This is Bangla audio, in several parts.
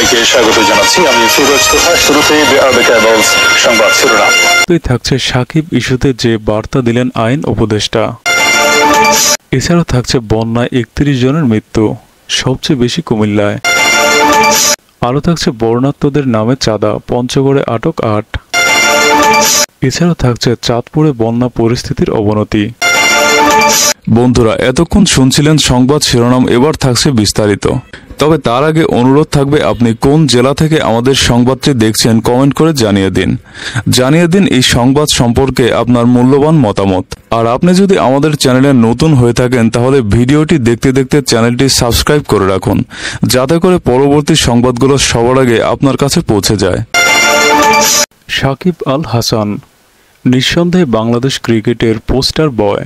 সবাইকে স্বাগত জানাচ্ছি। আমি ফিরোজ তোহা। শুরুতেই আরবে কেবলস সংবাদ শিরোনাম। থাকছে সাকিব ইস্যুতে যে বার্তা দিলেন আইন উপদেষ্টা। এছাড়াও থাকছে বন্যায় ৩১ জনের মৃত্যু, সবচেয়ে বেশি কুমিল্লায়। আরও থাকছে বর্ণাঢ্যদের নামে চাঁদা, পঞ্চগড়ে আটক ৮। এছাড়াও থাকছে চাঁদপুরে বন্যা পরিস্থিতির অবনতি। বন্ধুরা, এতক্ষণ শুনছিলেন সংবাদ শিরোনাম, এবার থাকছে বিস্তারিত। তবে তার আগে অনুরোধ থাকবে, আপনি কোন জেলা থেকে আমাদের সংবাদটি দেখছেন কমেন্ট করে জানিয়ে দিন এই সংবাদ সম্পর্কে আপনার মূল্যবান মতামত। আর আপনি যদি আমাদের চ্যানেলে নতুন হয়ে থাকেন তাহলে ভিডিওটি দেখতে দেখতে চ্যানেলটি সাবস্ক্রাইব করে রাখুন, যাতে করে পরবর্তী সংবাদগুলো সবার আগে আপনার কাছে পৌঁছে যায়। সাকিব আল হাসান নিঃসন্দেহে বাংলাদেশ ক্রিকেটের পোস্টার বয়।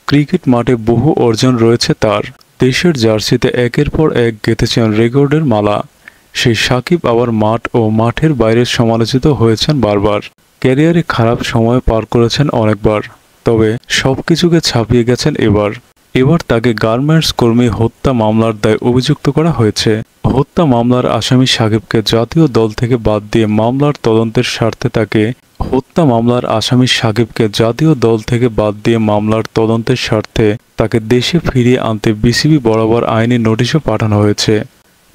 ক্রিকেট মাঠে বহু অর্জন রয়েছে তার। দেশের জার্সিতে একের পর এক গেঁথেছেন রেকর্ডের মালা। সেই সাকিব আবার মাঠ ও মাঠের বাইরে সমালোচিত হয়েছেন বারবার। ক্যারিয়ারে খারাপ সময় পার করেছেন অনেকবার, তবে সবকিছুকে ছাপিয়ে গেছেন এবার তাকে গার্মেন্টস কর্মী হত্যা মামলার দায়ে অভিযুক্ত করা হয়েছে। হত্যা মামলার আসামি সাকিবকে জাতীয় দল থেকে বাদ দিয়ে মামলার তদন্তের স্বার্থে তাকে দেশে ফিরিয়ে আনতে বিসিবি বরাবর আইনি নোটিশও পাঠানো হয়েছে।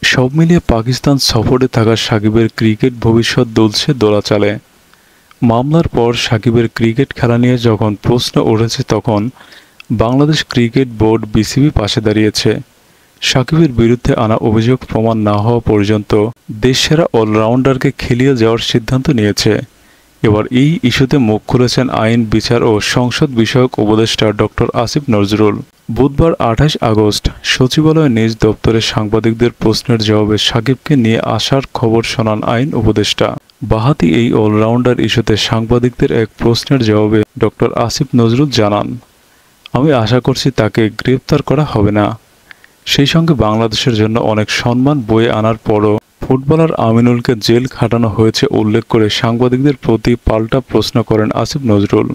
সব মিলিয়ে পাকিস্তান সফরে থাকা সাকিবের ক্রিকেট ভবিষ্যৎ দুলছে দোলাচালে। মামলার পর সাকিবের ক্রিকেট খেলা নিয়ে যখন প্রশ্ন উঠেছে, তখন বাংলাদেশ ক্রিকেট বোর্ড বিসিবি পাশে দাঁড়িয়েছে। সাকিবের বিরুদ্ধে আনা অভিযোগ প্রমাণ না হওয়া পর্যন্ত দেশসেরা অলরাউন্ডারকে খেলিয়ে যাওয়ার সিদ্ধান্ত নিয়েছে। এবার এই ইস্যুতে মুখ খুলেছেন আইন, বিচার ও সংসদ বিষয়ক উপদেষ্টা ডক্টর আসিফ নজরুল। বুধবার ২৮ আগস্ট সচিবালয়ে নিজ দপ্তরে সাংবাদিকদের প্রশ্নের জবাবে সাকিবকে নিয়ে আসার খবর শোনান আইন উপদেষ্টা। বাহাতি এই অলরাউন্ডার ইস্যুতে সাংবাদিকদের এক প্রশ্নের জবাবে ডক্টর আসিফ নজরুল জানান, আমি আশা করছি তাকে গ্রেপ্তার করা হবে না। সেই সঙ্গে বাংলাদেশের জন্য অনেক সম্মান বয়ে আনার পরও ফুটবলার আমিনুলকে জেল খাটানো হয়েছে উল্লেখ করে সাংবাদিকদের প্রতি পাল্টা প্রশ্ন করেন আসিফ নজরুল।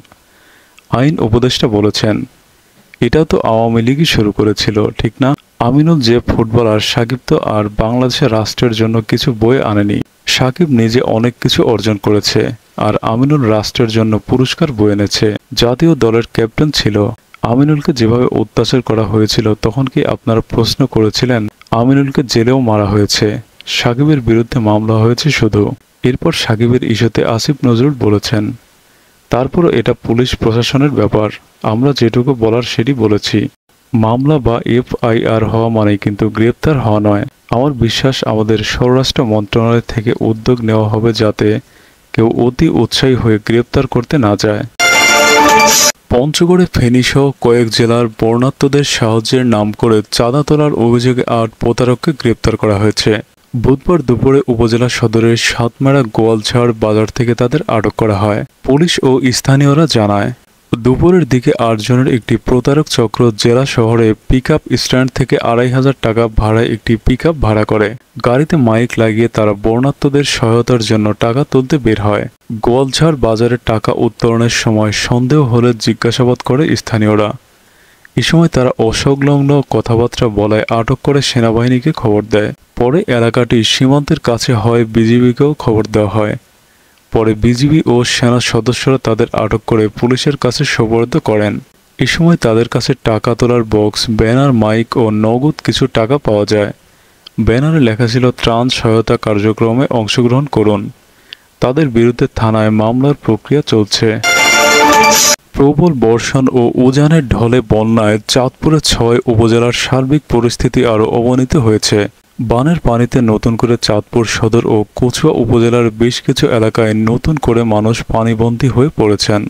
আইন উপদেষ্টা বলেছেন, এটা তো আওয়ামী লীগই শুরু করেছিল, ঠিক না? আমিনুল যে ফুটবলার, সাকিব তো আর বাংলাদেশের রাষ্ট্রের জন্য কিছু বয়ে আনেনি। সাকিব নিজে অনেক কিছু অর্জন করেছে, আর আমিনুল রাষ্ট্রের জন্য পুরস্কার বয়ে এনেছে। জাতীয় দলের ক্যাপ্টেন ছিল। আমিনুলকে যেভাবে অত্যাচার করা হয়েছিল, তখন কি আপনারা প্রশ্ন করেছিলেন? আমিনুলকে জেলেও মারা হয়েছে, সাকিবের বিরুদ্ধে মামলা হয়েছে শুধু। এরপর সাকিবের ইস্যুতে আসিফ নজরুল বলেছেন, তারপরও এটা পুলিশ প্রশাসনের ব্যাপার, আমরা যেটুকু বলার সেটি বলেছি। মামলা বা এফআইআর হওয়া মানেই কিন্তু গ্রেপ্তার হওয়া নয়। আমার বিশ্বাস আমাদের স্বরাষ্ট্র মন্ত্রণালয় থেকে উদ্যোগ নেওয়া হবে যাতে কেউ অতি উৎসাহী হয়ে গ্রেপ্তার করতে না যায়। পঞ্চগড়ে ফেনীসহ কয়েক জেলার বর্ণাঢ্যদের সাহায্যের নাম করে চাঁদা তোলার অভিযোগে ৮ প্রতারককে গ্রেপ্তার করা হয়েছে। বুধবার দুপুরে উপজেলা সদরের সাতমারা গোয়ালঝাড় বাজার থেকে তাদের আটক করা হয়। পুলিশ ও স্থানীয়রা জানায়, দুপুরের দিকে ৮ জনের একটি প্রতারক চক্র জেলা শহরে পিকআপ স্ট্যান্ড থেকে ২৫০০ টাকা ভাড়ায় একটি পিকআপ ভাড়া করে। গাড়িতে মাইক লাগিয়ে তারা বর্ণাঢ্যদের সহায়তার জন্য টাকা তুলতে বের হয়। গোয়ালঝাড় বাজারে টাকা উত্তোলনের সময় সন্দেহ হলে জিজ্ঞাসাবাদ করে স্থানীয়রা। এ সময় তারা অসংলগ্ন কথাবার্তা বলায় আটক করে সেনাবাহিনীকে খবর দেয়। পরে এলাকাটি সীমান্তের কাছে হয় বিজিবিকেও খবর দেওয়া হয়। পরে বিজিবি ও সেনা সদস্যরা তাদের আটক করে পুলিশের কাছে সোপর্দ করেন। এ সময় তাদের কাছে টাকা তোলার বক্স, ব্যানার, মাইক ও নগদ কিছু টাকা পাওয়া যায়। ব্যানারে লেখা ছিল, ত্রাণ সহায়তা কার্যক্রমে অংশগ্রহণ করুন। তাদের বিরুদ্ধে থানায় মামলার প্রক্রিয়া চলছে। প্রবল বর্ষণ ও উজানের ঢলে বন্যায় চাঁদপুরের ৬ উপজেলার সার্বিক পরিস্থিতি আরও অবনতি হয়েছে। বানের পানিতে নতুন করে চাঁদপুর সদর ও কচুয়া উপজেলার বেশ কিছু এলাকায় নতুন করে মানুষ পানিবন্দী হয়ে পড়েছেন।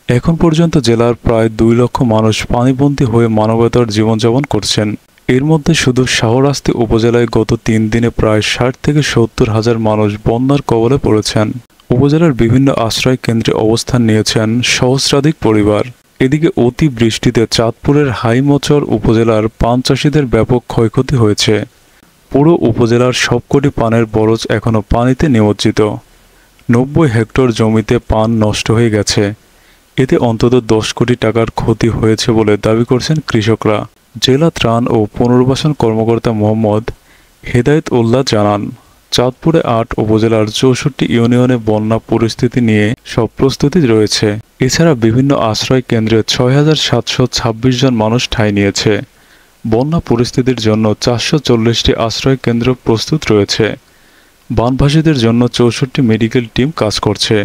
এখন পর্যন্ত জেলার প্রায় ২ লক্ষ মানুষ পানিবন্দী হয়ে মানবেতর জীবনযাপন করছেন। এর মধ্যে শুধু শাহরাস্তি উপজেলায় গত ৩ দিনে প্রায় ৬০ থেকে ৭০ হাজার মানুষ বন্যার কবলে পড়েছেন। উপজেলার বিভিন্ন আশ্রয় কেন্দ্রে অবস্থান নিয়েছেন সহস্রাধিক পরিবার। এদিকে অতি বৃষ্টিতে চাঁদপুরের হাইমচর উপজেলার পান চাষিদের ব্যাপক ক্ষয়ক্ষতি হয়েছে। পুরো উপজেলার সবকটি পানের বরজ এখনও পানিতে নিমজ্জিত। ৯০ হেক্টর জমিতে পান নষ্ট হয়ে গেছে। এতে অন্তত ১০ কোটি টাকার ক্ষতি হয়েছে বলে দাবি করছেন কৃষকরা। জেলা ত্রাণ ও পুনর্বাসন কর্মকর্তা মোহাম্মদ হেদায়েত উল্লাহ জানান, চাঁদপুরে ৮ উপজেলার ৬৪ ইউনিয়নে বন্যা পরিস্থিতি নিয়ে সব প্রস্তুতি রয়েছে। এছাড়া বিভিন্ন আশ্রয় কেন্দ্রে ৬,৭২৬ জন মানুষ ঠাঁই নিয়েছে। বন্যা পরিস্থিতির জন্য ৪৪০টি আশ্রয় কেন্দ্র প্রস্তুত রয়েছে। বানভাসীদের জন্য ৬৪ মেডিকেল টিম কাজ করছে।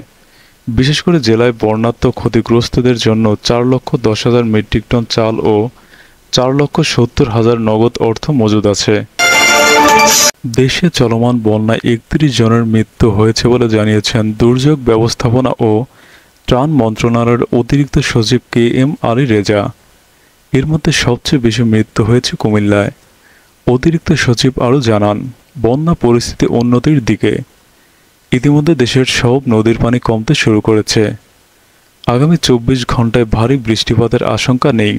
বিশেষ করে জেলায় বন্যাত্ম ক্ষতিগ্রস্তদের জন্য ৪,১০,০০০ মেট্রিক টন চাল ও ৪,৭০,০০০ নগদ অর্থ মজুদ আছে। দেশে চলমান বন্যায় ৩১ জনের মৃত্যু হয়েছে বলে জানিয়েছেন দুর্যোগ ব্যবস্থাপনা ও ত্রাণ মন্ত্রণালয়ের অতিরিক্ত সচিব KM আলী রেজা। এর মধ্যে সবচেয়ে বেশি মৃত্যু হয়েছে কুমিল্লায়। অতিরিক্ত সচিব আরও জানান, বন্যা পরিস্থিতি উন্নতির দিকে। ইতিমধ্যে দেশের সব নদীর পানি কমতে শুরু করেছে। আগামী ২৪ ঘন্টায় ভারী বৃষ্টিপাতের আশঙ্কা নেই।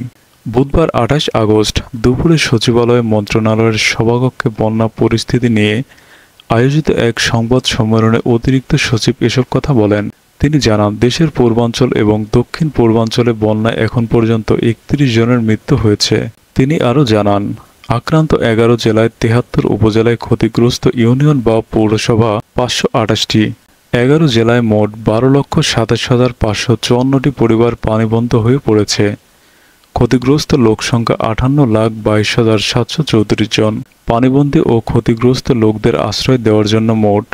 বুধবার ২৮ আগস্ট দুপুরে সচিবালয় মন্ত্রণালয়ের সভাকক্ষে বন্যা পরিস্থিতি নিয়ে আয়োজিত এক সংবাদ সম্মেলনে অতিরিক্ত সচিব এসব কথা বলেন। তিনি জানান, দেশের পূর্বাঞ্চল এবং দক্ষিণ পূর্বাঞ্চলে বন্যায় এখন পর্যন্ত ৩১ জনের মৃত্যু হয়েছে। তিনি আরও জানান, আক্রান্ত ১১ জেলায় ৭৩ উপজেলায় ক্ষতিগ্রস্ত ইউনিয়ন বা পৌরসভা ৫২৮টি। ১১ জেলায় মোট ১২,২৭,৫৫৪টি পরিবার পানিবন্ধ হয়ে পড়েছে। ক্ষতিগ্রস্ত লোক সংখ্যা ৫৮,২২,৭৩৪ জন। পানিবন্দী ও ক্ষতিগ্রস্ত লোকদের আশ্রয় দেওয়ার জন্য মোট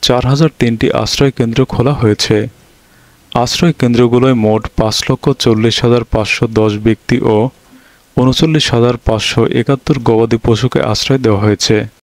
৪,০০৩টি আশ্রয় কেন্দ্র খোলা হয়েছে। আশ্রয় কেন্দ্রগুলোয় মোট ৫,৪০,৫১০ ব্যক্তি ও ৩৯,৫৭১ গবাদি পশুকে আশ্রয় দেওয়া হয়েছে।